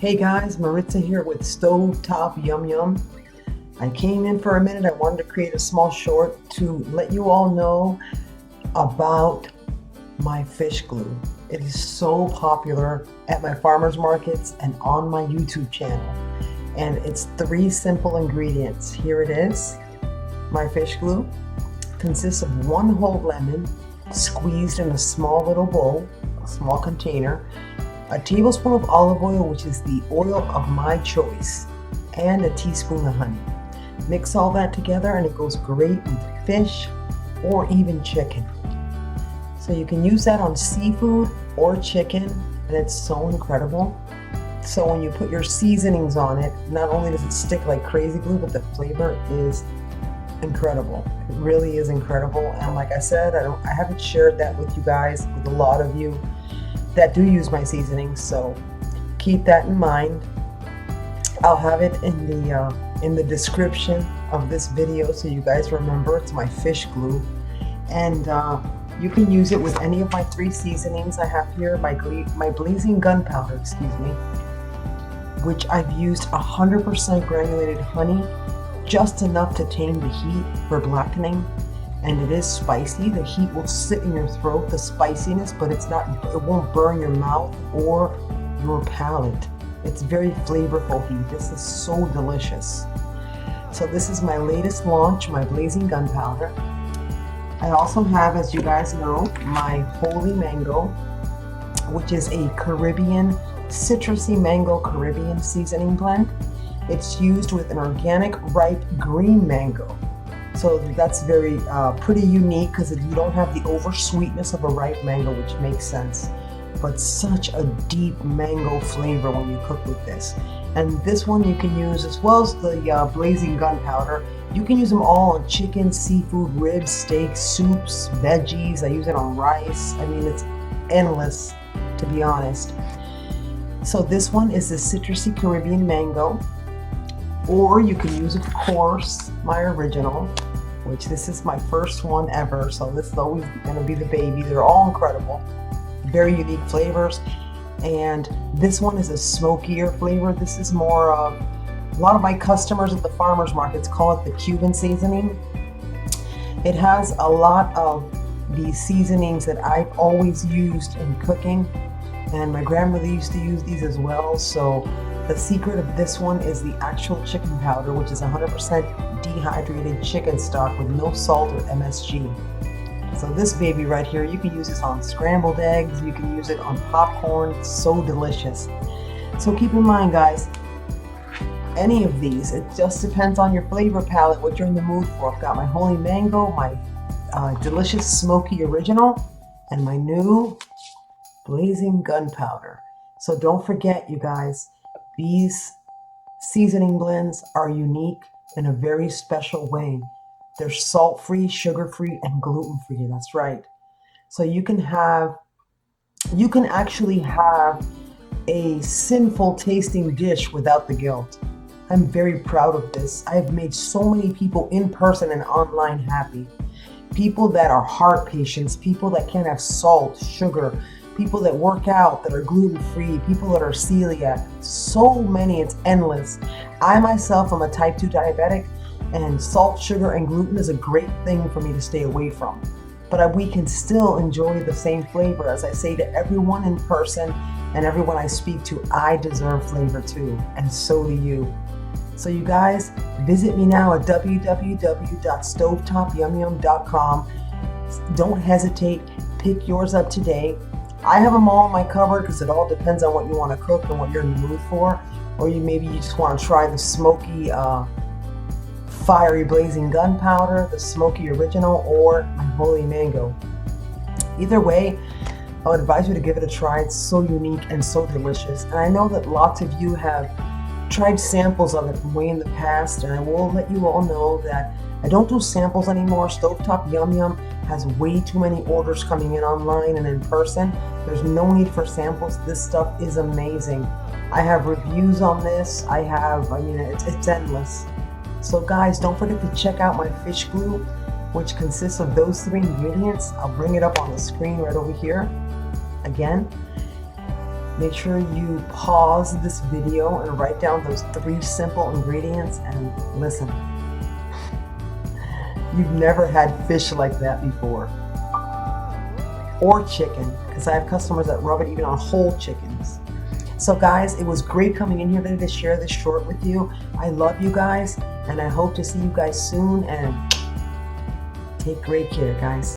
Hey guys, Maritza here with Stovetop Yum Yum. I came in for a minute. I wanted to create a small short to let you all know about my fish glue. It is so popular at my farmers markets and on my YouTube channel. And it's 3 simple ingredients. Here it is. My fish glue consists of 1 whole lemon squeezed in a small little bowl, a small container, a tablespoon of olive oil, which is the oil of my choice, and a teaspoon of honey. Mix all that together and it goes great with fish or even chicken. So you can use that on seafood or chicken, and it's so incredible. So when you put your seasonings on it, not only does it stick like crazy glue, but the flavor is incredible. It really is incredible. And like I said, I haven't shared that with you guys, with a lot of you that do use my seasonings, so keep that in mind. I'll have it in the description of this video so you guys remember it's my fish glue. And you can use it with any of my 3 seasonings I have here. My blazing gunpowder, which I've used 100% granulated honey, just enough to tame the heat for blackening. And it is spicy. The heat will sit in your throat, the spiciness, but it won't burn your mouth or your palate. It's very flavorful heat. This is so delicious. So this is my latest launch, my blazing gunpowder. I also have, as you guys know, my holy mango, which is a Caribbean, citrusy mango Caribbean seasoning blend. It's used with an organic ripe green mango. So that's very pretty unique because you don't have the over sweetness of a ripe mango, which makes sense, but such a deep mango flavor when you cook with this. And this one you can use, as well as the blazing gunpowder, you can use them all on chicken, seafood, ribs, steaks, soups, veggies. I use it on rice. I mean, it's endless, to be honest. So this one is the citrusy Caribbean mango. Or you can use, of course, my original, which this is my first one ever, so this is always going to be the baby. They're all incredible, very unique flavors. And this one is a smokier flavor. This is more of, a lot of my customers at the farmers markets call it the Cuban seasoning. It has a lot of the seasonings that I've always used in cooking, and my grandmother used to use these as well. So the secret of this one is the actual chicken powder, which is 100% dehydrated chicken stock with no salt or MSG. So this baby right here, you can use this on scrambled eggs, you can use it on popcorn. It's so delicious. So keep in mind, guys, any of these, it just depends on your flavor palette, what you're in the mood for. I've got my holy mango, my delicious smoky original, and my new blazing gunpowder. So don't forget, you guys, these seasoning blends are unique in a very special way. They're salt-free, sugar-free, and gluten-free. That's right. So you can actually have a sinful tasting dish without the guilt. I'm very proud of this. I've made so many people in person and online happy. People that are heart patients, people that can't have salt, sugar, people that work out, that are gluten-free, people that are celiac, so many, it's endless. I myself am a type 2 diabetic, and salt, sugar, and gluten is a great thing for me to stay away from. But we can still enjoy the same flavor. As I say to everyone in person and everyone I speak to, I deserve flavor too, and so do you. So you guys, visit me now at www.stovetopyumyum.com. Don't hesitate, pick yours up today. I have them all in my cupboard because it all depends on what you want to cook and what you're in the mood for. Or maybe you just want to try the smoky, fiery blazing gunpowder, the smoky original, or my holy mango. Either way, I would advise you to give it a try. It's so unique and so delicious. And I know that lots of you have tried samples of it from way in the past, and I will let you all know that I don't do samples anymore. Stovetop Yum Yum has way too many orders coming in online and in person. There's no need for samples. This stuff is amazing. I have reviews on this. It's endless. So guys, don't forget to check out my fish glue, which consists of those 3 ingredients. I'll bring it up on the screen right over here. Again, make sure you pause this video and write down those 3 simple ingredients and listen. You've never had fish like that before. Or chicken, because I have customers that rub it even on whole chickens. So guys, it was great coming in here today to share this short with you. I love you guys, and I hope to see you guys soon, and take great care, guys.